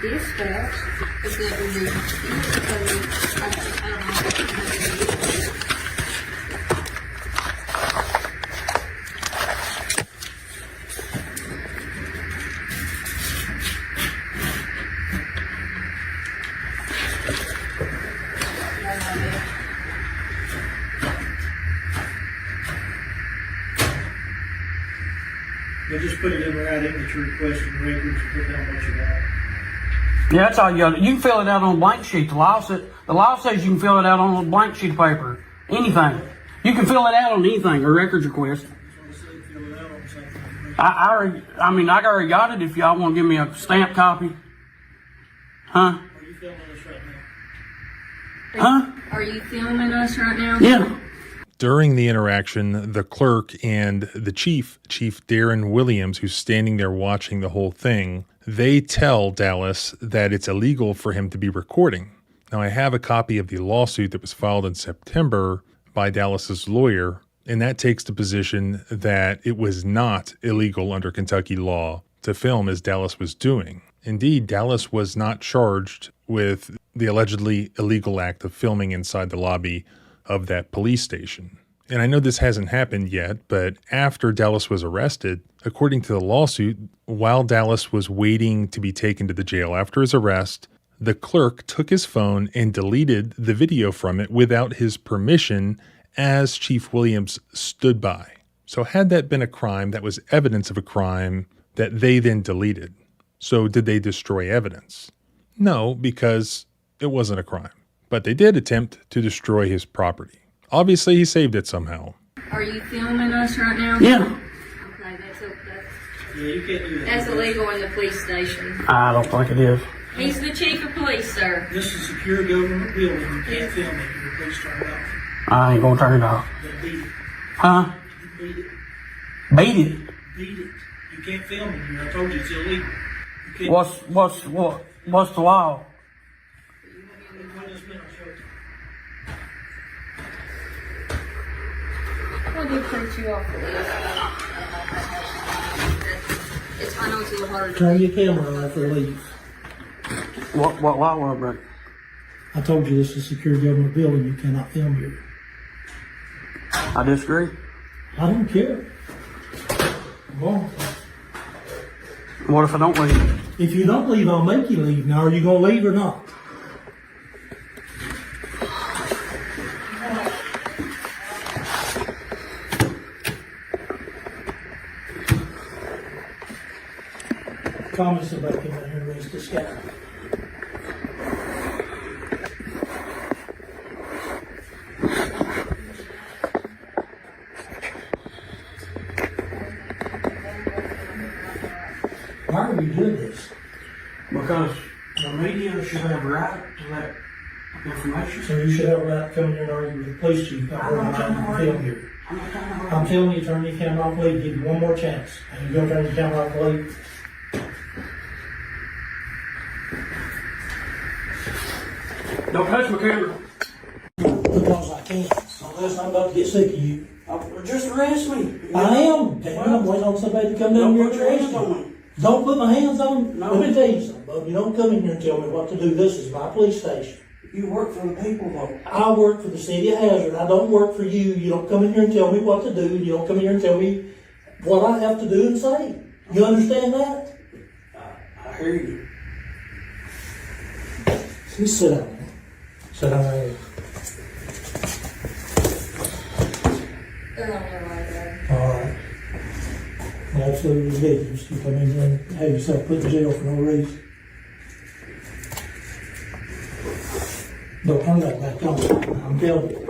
Dispatch is that would be I don't know. They just put it in writing that you're requesting records and put down what you got. Yeah, that's all you got. You can fill it out on a blank sheet. The law says you can fill it out on a blank sheet of paper. Anything. You can fill it out on anything, a records request. I already got it if y'all want to give me a stamped copy. Huh? Are you filming us right now? Huh? Are you filming us right now? Yeah. During the interaction, the clerk and the chief Darren Williams, who's standing there watching the whole thing, they tell Dallas that it's illegal for him to be recording. Now, I have a copy of the lawsuit that was filed in September by Dallas's lawyer, and that takes the position that it was not illegal under Kentucky law to film as Dallas was doing. Indeed, Dallas was not charged with the allegedly illegal act of filming inside the lobby of that police station. And I know this hasn't happened yet, but after Dallas was arrested, according to the lawsuit, while Dallas was waiting to be taken to the jail after his arrest, the clerk took his phone and deleted the video from it without his permission as Chief Williams stood by. So had that been a crime, that was evidence of a crime that they then deleted. So did they destroy evidence? No, because it wasn't a crime. But they did attempt to destroy his property. Obviously, he saved it somehow. Are you filming us right now? Yeah. Okay, Yeah, you can't do that. that's illegal in the police station. I don't think it is. He's the chief of police, sir. This is a secure government building. You can't film it. Your police turn it off. I ain't gonna turn it off. They beat it. Huh? You beat it. Beat it? Beat it. You can't film it here. I told you it's illegal. You can't. What's the law? We'll do print you off the list. I know it's a little harder to Turn your camera off or leave. What law will I break? I told you this is a secure government building. You cannot film here. I disagree. I don't care. Well, What if I don't leave? if you don't leave, I'll make you leave. Now, are you going to leave or not? Call me somebody come in here and raise this guy. Why are we doing this? Because the media should have a right to that information. So you should have a right to come in here and argue with the police chief about whether or not you can film here. I'm telling you, turn your camera off, leave. Give you one more chance. And you're going to turn your camera off, leave. Don't touch my camera. Because I can't. Unless I'm about to get sick of you. Just arrest me. I am. Damn, I'm waiting on somebody to come down here and arrest me. Don't put my hands on you. No. Let me tell you something, bub. You don't come in here and tell me what to do. This is my police station. You work for the people, though. I work for the city of Hazard. I don't work for you. You don't come in here and tell me what to do. You don't come in here and tell me what I have to do and say. You understand that? I hear you. Just sit down, man. Sit down right here. All right. Absolutely ridiculous. You come in here and have yourself put in jail for no reason. Don't turn that back on. I'm telling you.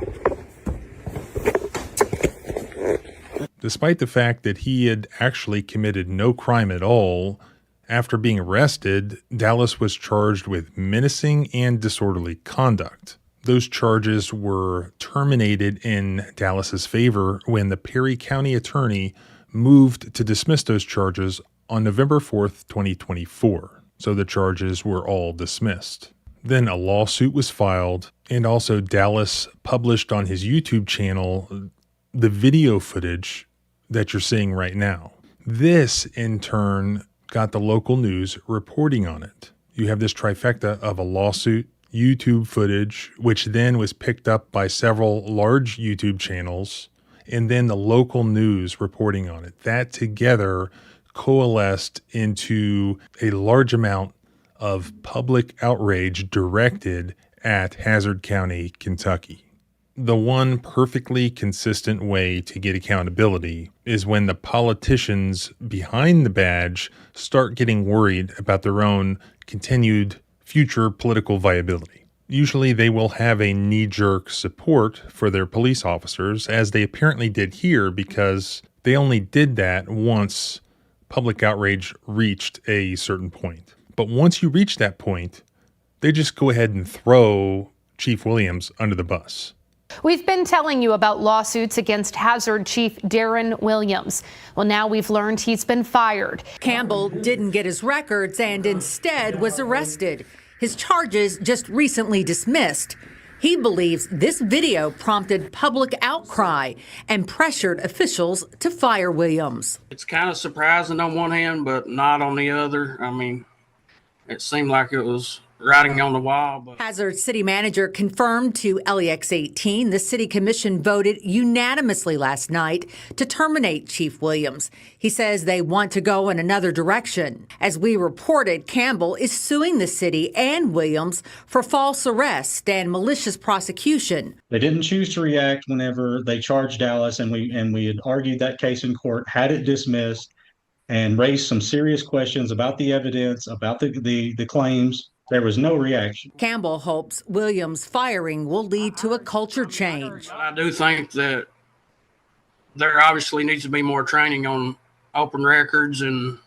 Despite the fact that he had actually committed no crime at all, after being arrested, Dallas was charged with menacing and disorderly conduct. Those charges were terminated in Dallas's favor when the Perry County attorney moved to dismiss those charges on November 4th, 2024. So the charges were all dismissed. Then a lawsuit was filed, and also Dallas published on his YouTube channel the video footage that you're seeing right now. This, in turn, got the local news reporting on it. You have this trifecta of a lawsuit, YouTube footage, which then was picked up by several large YouTube channels, and then the local news reporting on it. That together coalesced into a large amount of public outrage directed at Hazard County, Kentucky. The one perfectly consistent way to get accountability is when the politicians behind the badge start getting worried about their own continued future political viability. Usually they will have a knee-jerk support for their police officers, as they apparently did here, because they only did that once public outrage reached a certain point. But once you reach that point, they just go ahead and throw Chief Williams under the bus. We've been telling you about lawsuits against Hazard Chief Darren Williams. Well, now we've learned he's been fired. Campbell didn't get his records and instead was arrested. His charges just recently dismissed. He believes this video prompted public outcry and pressured officials to fire Williams. It's kind of surprising on one hand, but not on the other. I mean, it seemed like it was writing on the wall. But Hazard City Manager confirmed to LEX 18 the City Commission voted unanimously last night to terminate Chief Williams. He says they want to go in another direction. As we reported, Campbell is suing the city and Williams for false arrest and malicious prosecution. They didn't choose to react whenever they charged Dallas, and we had argued that case in court, had it dismissed, and raised some serious questions about the evidence, about the claims. There was no reaction. Campbell hopes Williams' firing will lead to a culture change. I do think that there obviously needs to be more training on open records and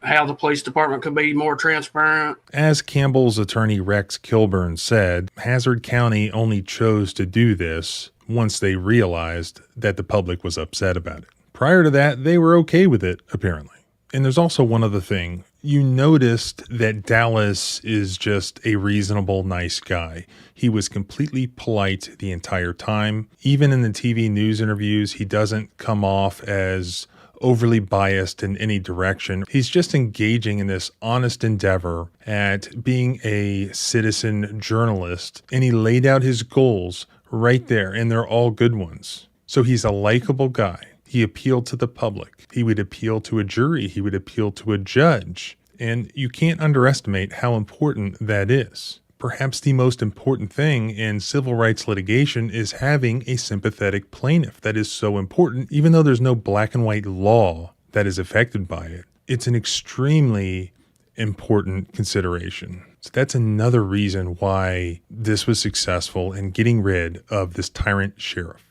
how the police department could be more transparent. As Campbell's attorney Rex Kilburn said, Hazard County only chose to do this once they realized that the public was upset about it. Prior to that, they were okay with it, apparently. And there's also one other thing. You noticed that Dallas is just a reasonable, nice guy. He was completely polite the entire time. Even in the TV news interviews, he doesn't come off as overly biased in any direction. He's just engaging in this honest endeavor at being a citizen journalist, and he laid out his goals right there, and they're all good ones. So he's a likable guy. He appealed to the public. He would appeal to a jury. He would appeal to a judge. And you can't underestimate how important that is. Perhaps the most important thing in civil rights litigation is having a sympathetic plaintiff. That is so important, even though there's no black and white law that is affected by it. It's an extremely important consideration. So that's another reason why this was successful in getting rid of this tyrant sheriff.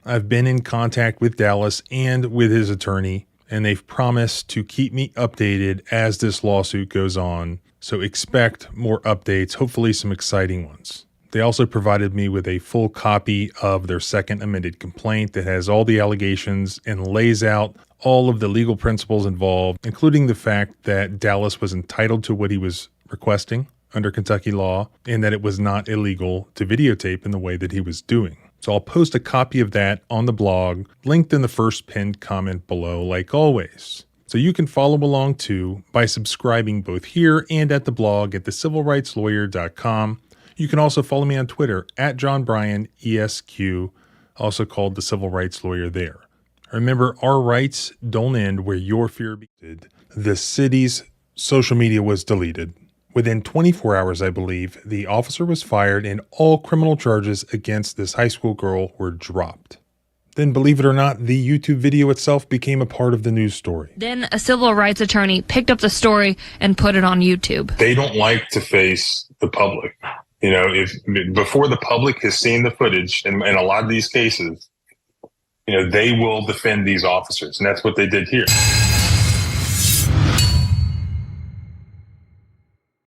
I've been in contact with Dallas and with his attorney, and they've promised to keep me updated as this lawsuit goes on. So expect more updates, hopefully some exciting ones. They also provided me with a full copy of their second amended complaint that has all the allegations and lays out all of the legal principles involved, including the fact that Dallas was entitled to what he was requesting under Kentucky law and that it was not illegal to videotape in the way that he was doing. So I'll post a copy of that on the blog, linked in the first pinned comment below, like always. So you can follow along too by subscribing both here and at the blog at thecivilrightslawyer.com. You can also follow me on Twitter at JohnBryanESQ, also called the Civil Rights Lawyer there. Remember, our rights don't end where your fear began. The city's social media was deleted. Within 24 hours, I believe, the officer was fired and all criminal charges against this high school girl were dropped. Then, believe it or not, the YouTube video itself became a part of the news story. Then a civil rights attorney picked up the story and put it on YouTube. They don't like to face the public. You know, if before the public has seen the footage, in a lot of these cases, you know, they will defend these officers, and that's what they did here.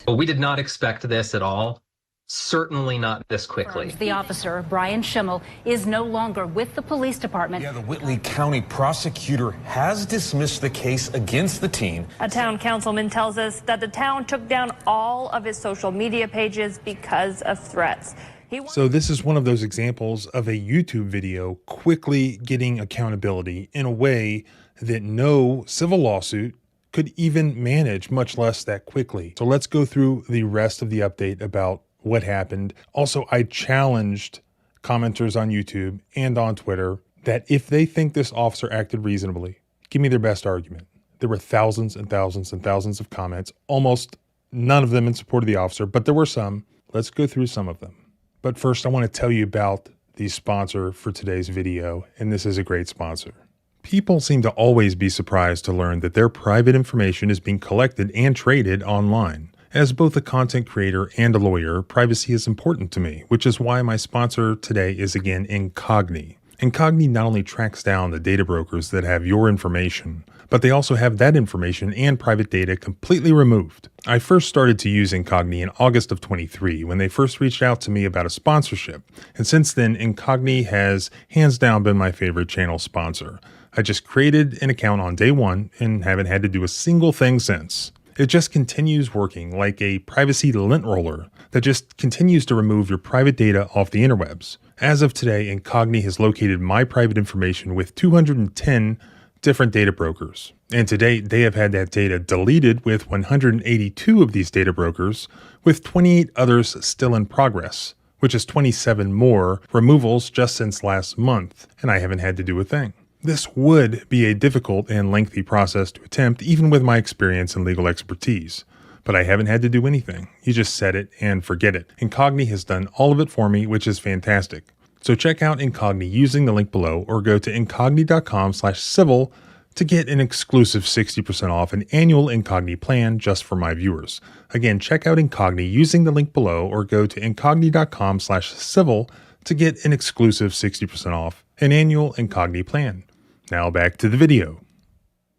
We did not expect this at all. Certainly not this quickly. The officer, Brian Schimmel, is no longer with the police department. Yeah, the Whitley County prosecutor has dismissed the case against the teen. A town councilman tells us that the town took down all of his social media pages because of threats. So this is one of those examples of a YouTube video quickly getting accountability in a way that no civil lawsuit could even manage, much less that quickly. So let's go through the rest of the update about what happened. Also, I challenged commenters on YouTube and on Twitter that if they think this officer acted reasonably, give me their best argument. There were thousands and thousands and thousands of comments, almost none of them in support of the officer, but there were some. Let's go through some of them. But first, I want to tell you about the sponsor for today's video, and this is a great sponsor. People seem to always be surprised to learn that their private information is being collected and traded online. As both a content creator and a lawyer, privacy is important to me, which is why my sponsor today is again Incogni. Incogni not only tracks down the data brokers that have your information, but they also have that information and private data completely removed. I first started to use Incogni in August of 23 when they first reached out to me about a sponsorship, and since then Incogni has hands down been my favorite channel sponsor. I just created an account on day one and haven't had to do a single thing since. It just continues working like a privacy lint roller that just continues to remove your private data off the interwebs. As of today, Incogni has located my private information with 210 different data brokers. And to date, they have had that data deleted with 182 of these data brokers, with 28 others still in progress, which is 27 more removals just since last month, and I haven't had to do a thing. This would be a difficult and lengthy process to attempt, even with my experience and legal expertise. But I haven't had to do anything. You just set it and forget it. Incogni has done all of it for me, which is fantastic. So check out Incogni using the link below or go to incogni.com/civil to get an exclusive 60% off an annual Incogni plan just for my viewers. Again, check out Incogni using the link below or go to incogni.com/civil to get an exclusive 60% off an annual Incogni plan. Now back to the video.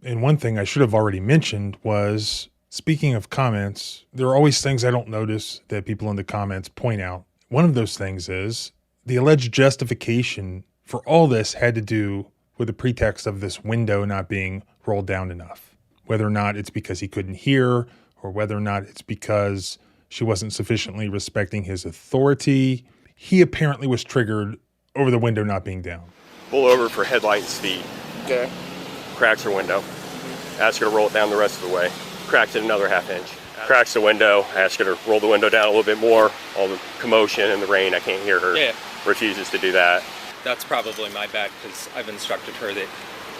And one thing I should have already mentioned was, speaking of comments, there are always things I don't notice that people in the comments point out. One of those things is the alleged justification for all this had to do with the pretext of this window not being rolled down enough. Whether or not it's because he couldn't hear, or whether or not it's because she wasn't sufficiently respecting his authority, he apparently was triggered over the window not being down. Pull over for headlight speed. Okay. cracks her window. Ask her to roll it down the rest of the way. Cracks it another ½ inch. Cracks the window. Ask her to roll the window down a little bit more. All the commotion and the rain, I can't hear her. Yeah. Refuses to do that. That's probably my bad because I've instructed her that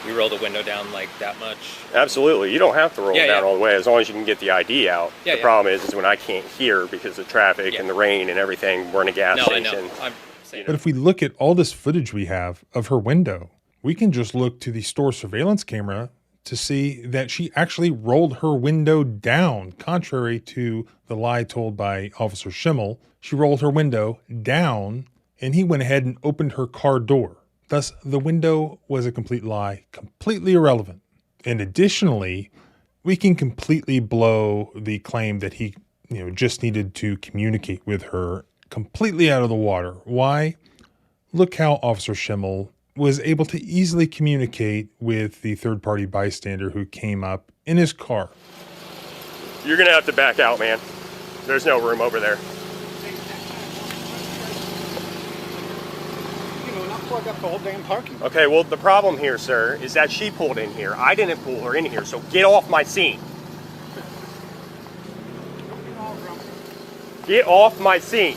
you roll the window down like that much. Absolutely. You don't have to roll it down all the way as long as you can get the ID out. Yeah, the problem is when I can't hear because of traffic and the rain and everything. We're in a gas station. I know. I'm saying But if we look at all this footage we have of her window, we can just look to the store surveillance camera to see that she actually rolled her window down, contrary to the lie told by Officer Schimmel. She rolled her window down, and he went ahead and opened her car door. Thus, the window was a complete lie, completely irrelevant. And additionally, we can completely blow the claim that he, just needed to communicate with her completely out of the water. Why? Look how Officer Schimmel was able to easily communicate with the third-party bystander who came up in his car. You're going to have to back out, man. There's no room over there. Plug up the whole damn parking lot. Okay, well, the problem here, sir, is that she pulled in here. I didn't pull her in here, so get off my scene. Get off my scene.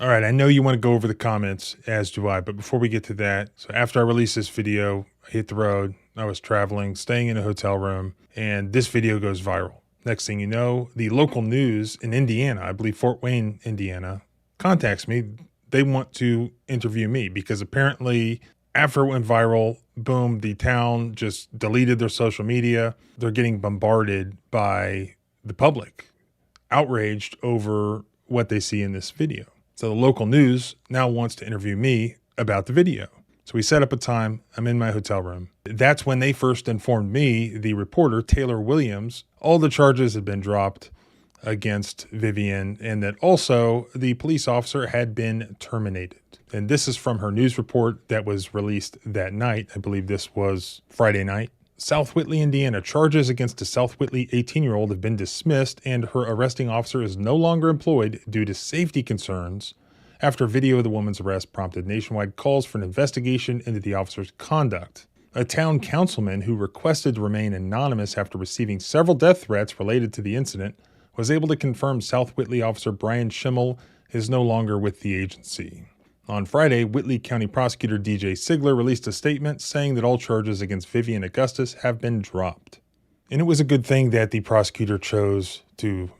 All right, I know you want to go over the comments, as do I, but before we get to that, so after I released this video, I hit the road, I was traveling, staying in a hotel room, and this video goes viral. Next thing you know, the local news in Indiana, I believe Fort Wayne, Indiana, contacts me. They want to interview me because apparently after it went viral, boom, the town just deleted their social media. They're getting bombarded by the public, outraged over what they see in this video. So the local news now wants to interview me about the video. So we set up a time. I'm in my hotel room. That's when they first informed me, the reporter, Taylor Williams, all the charges had been dropped against Vivian, and that also the police officer had been terminated. And this is from her news report that was released that night. I believe this was Friday night. South Whitley, Indiana. Charges against a South Whitley 18-year-old have been dismissed, and her arresting officer is no longer employed due to safety concerns after video of the woman's arrest prompted nationwide calls for an investigation into the officer's conduct. A town councilman who requested to remain anonymous after receiving several death threats related to the incident was able to confirm South Whitley officer Brian Schimmel is no longer with the agency. On Friday, Whitley County Prosecutor DJ Sigler released a statement saying that all charges against Vivian Augustus have been dropped. And it was a good thing that the prosecutor chose to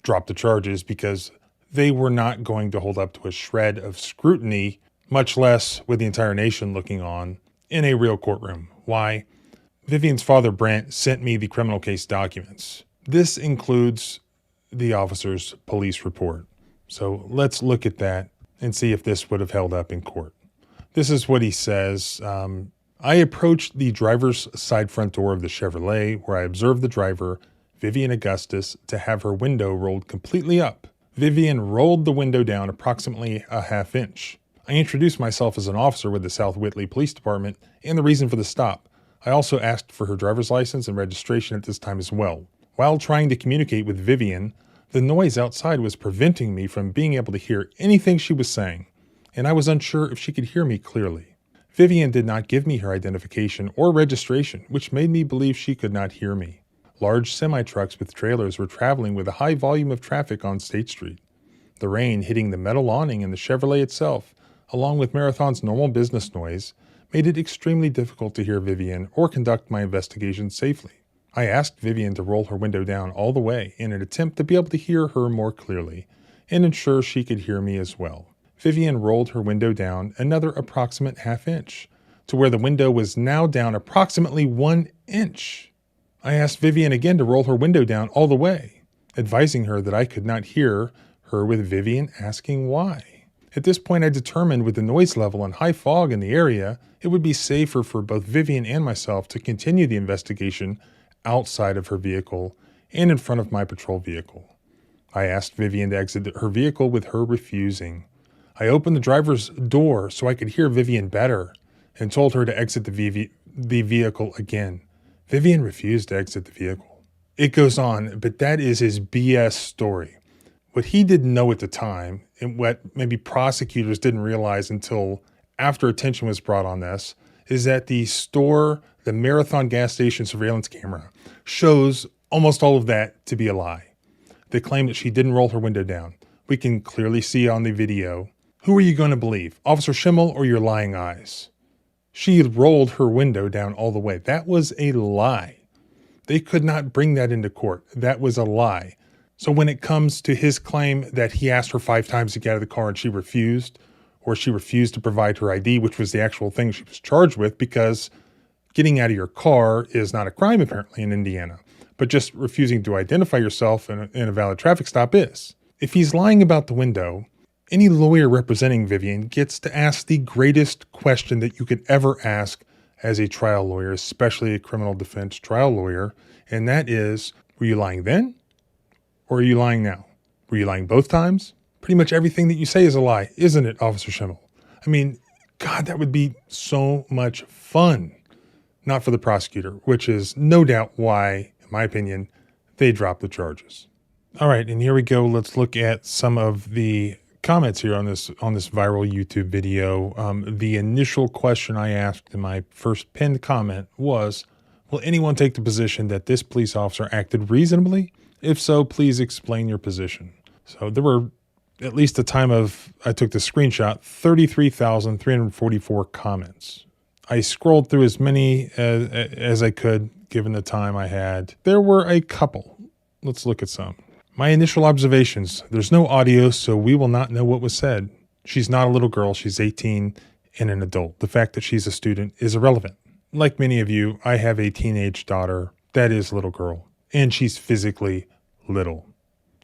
drop the charges because they were not going to hold up to a shred of scrutiny, much less with the entire nation looking on in a real courtroom. Why? Vivian's father, Brent, sent me the criminal case documents. This includes the officer's police report. So let's look at that and see if this would have held up in court. This is what he says. I approached the driver's side front door of the Chevrolet where I observed the driver, Vivian Augustus, to have her window rolled completely up. Vivian rolled the window down approximately a ½ inch. I introduced myself as an officer with the South Whitley Police Department and the reason for the stop. I also asked for her driver's license and registration at this time as well. While trying to communicate with Vivian, the noise outside was preventing me from being able to hear anything she was saying, and I was unsure if she could hear me clearly. Vivian did not give me her identification or registration, which made me believe she could not hear me. Large semi-trucks with trailers were traveling with a high volume of traffic on State Street. The rain hitting the metal awning and the Chevrolet itself, along with Marathon's normal business noise, made it extremely difficult to hear Vivian or conduct my investigation safely. I asked Vivian to roll her window down all the way in an attempt to be able to hear her more clearly and ensure she could hear me as well. Vivian rolled her window down another approximate ½ inch to where the window was now down approximately 1 inch. I asked Vivian again to roll her window down all the way, advising her that I could not hear her with Vivian asking why. At this point, I determined with the noise level and high fog in the area, it would be safer for both Vivian and myself to continue the investigation outside of her vehicle and in front of my patrol vehicle. I asked Vivian to exit her vehicle with her refusing. I opened the driver's door so I could hear Vivian better and told her to exit the vehicle again. Vivian refused to exit the vehicle. It goes on, but that is his BS story. What he didn't know at the time, and what maybe prosecutors didn't realize until after attention was brought on this, is that the store the Marathon gas station surveillance camera shows almost all of that to be a lie. They claim that she didn't roll her window down. We can clearly see on the video. Who are you going to believe, Officer Schimmel or your lying eyes? She rolled her window down all the way. That was a lie. They could not bring that into court. That was a lie. So when it comes to his claim that he asked her 5 times to get out of the car and she refused, or she refused to provide her ID, which was the actual thing she was charged with, because getting out of your car is not a crime apparently in Indiana, but just refusing to identify yourself in a valid traffic stop is. If he's lying about the window, any lawyer representing Vivian gets to ask the greatest question that you could ever ask as a trial lawyer, especially a criminal defense trial lawyer, and that is, were you lying then? Or are you lying now? Were you lying both times? Pretty much everything that you say is a lie, isn't it, Officer Schimmel? I mean, God, that would be so much fun. Not for the prosecutor, which is no doubt why, in my opinion, they dropped the charges. All right, and here we go. Let's look at some of the comments here on this viral YouTube video. The initial question I asked in my first pinned comment was, will anyone take the position that this police officer acted reasonably? If so, please explain your position. So there were, at least the time I took the screenshot, 33,344 comments. I scrolled through as many as I could, given the time I had. There were a couple. Let's look at some. My initial observations. There's no audio, so we will not know what was said. She's not a little girl. She's 18 and an adult. The fact that she's a student is irrelevant. Like many of you, I have a teenage daughter that is a little girl, and she's physically little.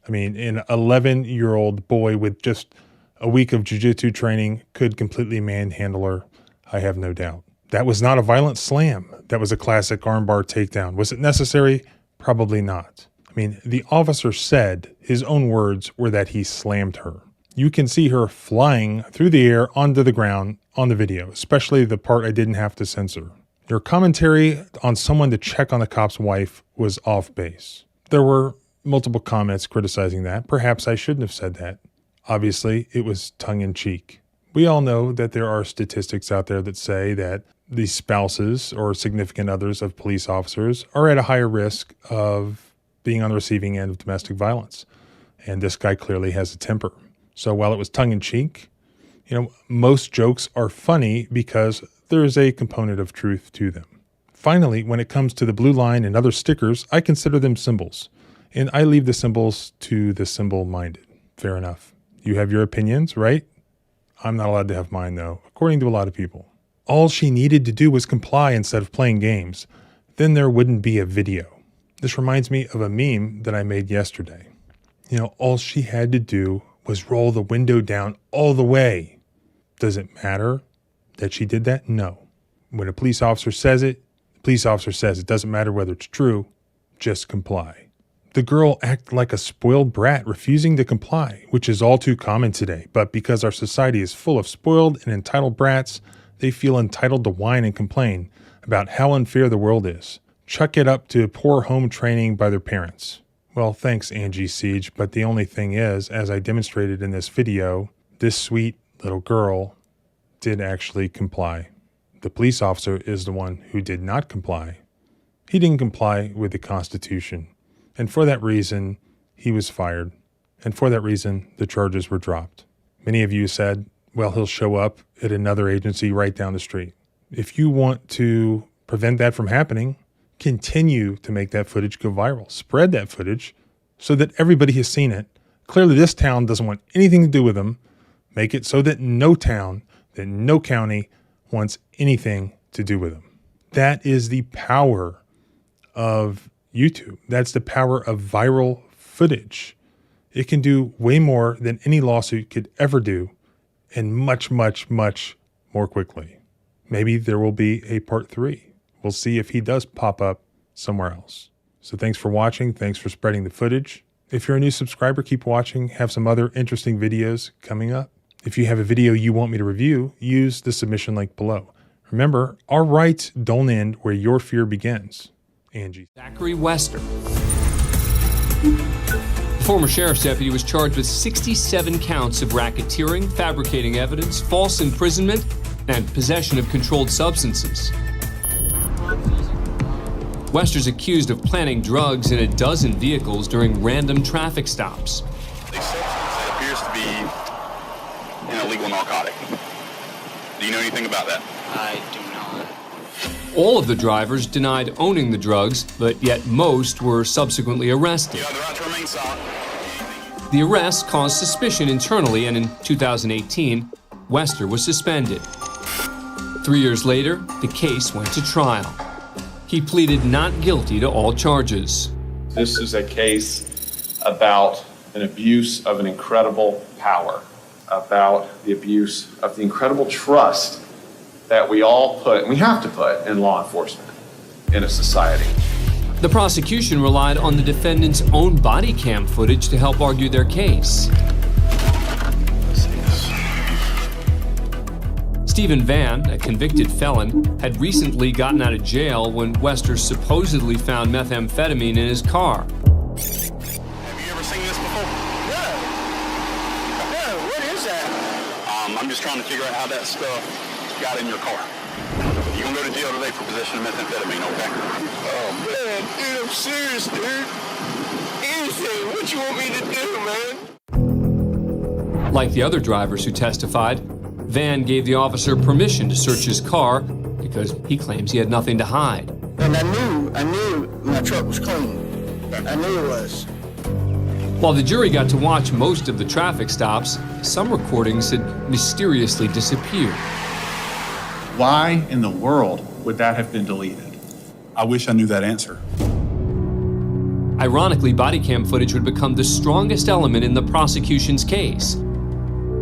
I mean, an 11-year-old boy with just a week of jiu-jitsu training could completely manhandle her. I have no doubt. That was not a violent slam. That was a classic armbar takedown. Was it necessary? Probably not. I mean, the officer said his own words were that he slammed her. You can see her flying through the air onto the ground on the video, especially the part I didn't have to censor. Your commentary on someone to check on the cop's wife was off base. There were multiple comments criticizing that. Perhaps I shouldn't have said that. Obviously, it was tongue-in-cheek. We all know that there are statistics out there that say that the spouses or significant others of police officers are at a higher risk of being on the receiving end of domestic violence. And this guy clearly has a temper. So while it was tongue-in-cheek, most jokes are funny because there is a component of truth to them. Finally, when it comes to the blue line and other stickers, I consider them symbols. And I leave the symbols to the symbol-minded. Fair enough. You have your opinions, right? I'm not allowed to have mine, though, according to a lot of people. All she needed to do was comply instead of playing games. Then there wouldn't be a video. This reminds me of a meme that I made yesterday. All she had to do was roll the window down all the way. Does it matter that she did that? No. When a police officer says it, the police officer says it. Doesn't matter whether it's true, just comply. The girl acted like a spoiled brat, refusing to comply, which is all too common today. But because our society is full of spoiled and entitled brats, they feel entitled to whine and complain about how unfair the world is. Chuck it up to poor home training by their parents. Well, thanks, Angie Siege, but the only thing is, as I demonstrated in this video, this sweet little girl did actually comply. The police officer is the one who did not comply. He didn't comply with the Constitution. And for that reason, he was fired. And for that reason, the charges were dropped. Many of you said, well, he'll show up at another agency right down the street. If you want to prevent that from happening, continue to make that footage go viral. Spread that footage so that everybody has seen it. Clearly, this town doesn't want anything to do with them. Make it so that no town, that no county wants anything to do with them. That is the power of YouTube. That's the power of viral footage. It can do way more than any lawsuit could ever do, and much, much, much more quickly. Maybe there will be a part 3. We'll see if he does pop up somewhere else. So thanks for watching. Thanks for spreading the footage. If you're a new subscriber, keep watching. Have some other interesting videos coming up. If you have a video you want me to review, use the submission link below. Remember, our rights don't end where your fear begins. Angie. Zachary Wester. The former sheriff's deputy was charged with 67 counts of racketeering, fabricating evidence, false imprisonment, and possession of controlled substances. Wester's accused of planting drugs in a dozen vehicles during random traffic stops. A substance that appears to be an illegal narcotic. Do you know anything about that? I do not. All of the drivers denied owning the drugs, but yet most were subsequently arrested. You have the right to remain silent. The arrest caused suspicion internally, and in 2018, Wester was suspended. 3 years later, the case went to trial. He pleaded not guilty to all charges. This is a case about an abuse of an incredible power, about the abuse of the incredible trust that we all put, and we have to put, in law enforcement in a society. The prosecution relied on the defendant's own body cam footage to help argue their case. Stephen Van, a convicted felon, had recently gotten out of jail when Wester supposedly found methamphetamine in his car. Have you ever seen this before? No. No, what is that? I'm just trying to figure out how that stuff got in your car. You're gonna go to jail today for possession of methamphetamine, okay? Oh man, dude, I'm serious, dude. Anything, what you want me to do, man? Like the other drivers who testified, Van gave the officer permission to search his car because he claims he had nothing to hide. And I knew my truck was clean. I knew it was. While the jury got to watch most of the traffic stops, some recordings had mysteriously disappeared. Why in the world would that have been deleted? I wish I knew that answer. Ironically, body cam footage would become the strongest element in the prosecution's case,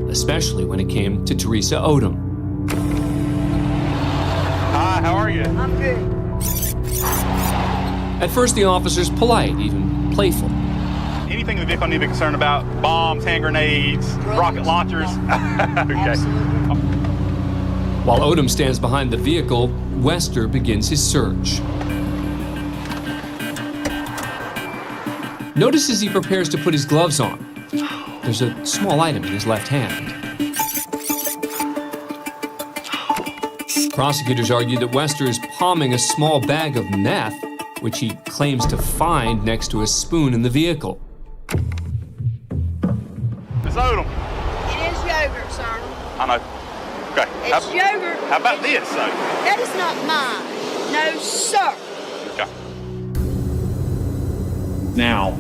especially when it came to Teresa Odom. Hi, how are you? I'm good. At first, the officer's polite, even playful. Anything in the vehicle I need to be concerned about? Bombs, hand grenades, rocket launchers? Okay. While Odom stands behind the vehicle, Wester begins his search. Notice as he prepares to put his gloves on, there's a small item in his left hand. Prosecutors argue that Wester is palming a small bag of meth, which he claims to find next to a spoon in the vehicle. Miss Odom. It is yogurt, sir. I know. Okay. It's yogurt. How about this, though? That is not mine. No, sir. Okay. Now,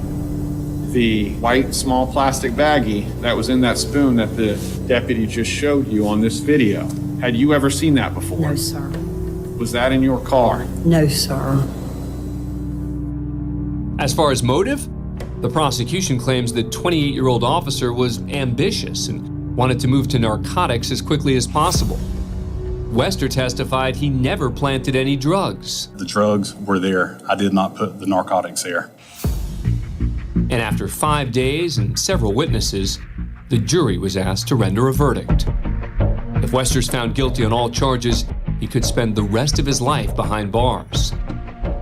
the white small plastic baggie that was in that spoon that the deputy just showed you on this video, had you ever seen that before? No, sir. Was that in your car? No, sir. As far as motive, the prosecution claims the 28-year-old officer was ambitious and wanted to move to narcotics as quickly as possible. Wester testified he never planted any drugs. The drugs were there. I did not put the narcotics there. And after 5 days and several witnesses, the jury was asked to render a verdict. If Wester's found guilty on all charges, he could spend the rest of his life behind bars.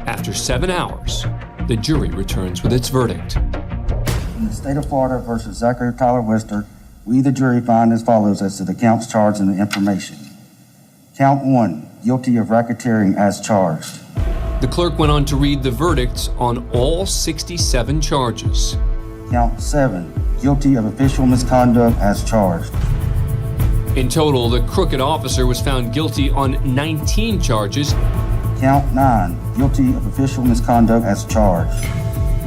After 7 hours, the jury returns with its verdict. In the state of Florida versus Zachary Tyler Wester, we, the jury, find as follows as to the counts charged and the information. Count 1, guilty of racketeering as charged. The clerk went on to read the verdicts on all 67 charges. Count 7, guilty of official misconduct as charged. In total, the crooked officer was found guilty on 19 charges. Count 9, guilty of official misconduct as charged.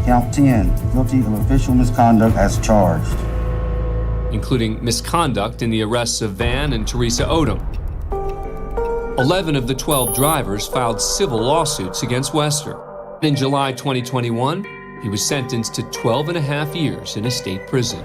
Count 10, guilty of official misconduct as charged. Including misconduct in the arrests of Van and Teresa Odom. 11 of the 12 drivers filed civil lawsuits against Wester. In July 2021, he was sentenced to 12.5 years in a state prison.